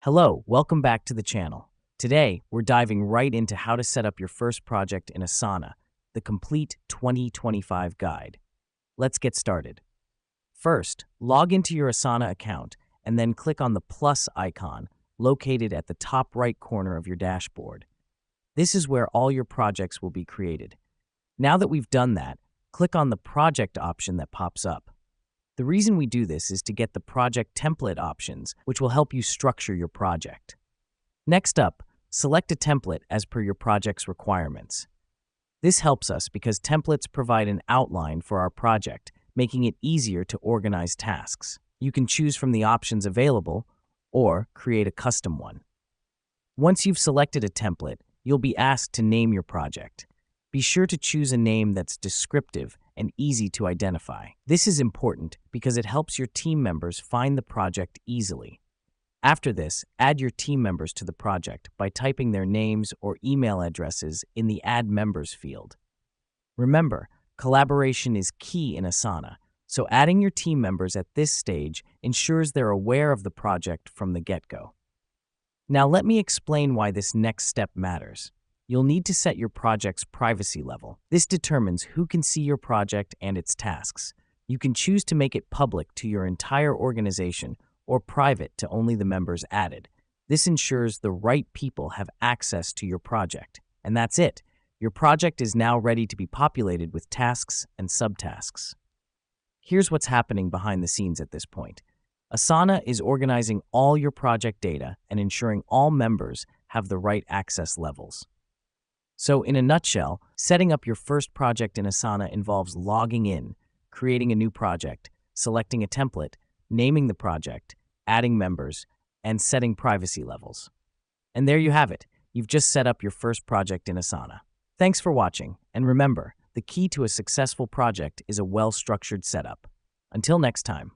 Hello, welcome back to the channel. Today, we're diving right into how to set up your first project in Asana, the complete 2025 guide. Let's get started. First, log into your Asana account and then click on the plus icon located at the top right corner of your dashboard. This is where all your projects will be created. Now that we've done that, click on the project option that pops up. The reason we do this is to get the project template options, which will help you structure your project. Next up, select a template as per your project's requirements. This helps us because templates provide an outline for our project, making it easier to organize tasks. You can choose from the options available or create a custom one. Once you've selected a template, you'll be asked to name your project. Be sure to choose a name that's descriptive and easy to identify. This is important because it helps your team members find the project easily. After this, add your team members to the project by typing their names or email addresses in the Add Members field. Remember, collaboration is key in Asana, so adding your team members at this stage ensures they're aware of the project from the get-go. Now let me explain why this next step matters. You'll need to set your project's privacy level. This determines who can see your project and its tasks. You can choose to make it public to your entire organization or private to only the members added. This ensures the right people have access to your project. And that's it. Your project is now ready to be populated with tasks and subtasks. Here's what's happening behind the scenes at this point. Asana is organizing all your project data and ensuring all members have the right access levels. So in a nutshell, setting up your first project in Asana involves logging in, creating a new project, selecting a template, naming the project, adding members, and setting privacy levels. And there you have it. You've just set up your first project in Asana. Thanks for watching, and remember, the key to a successful project is a well-structured setup. Until next time.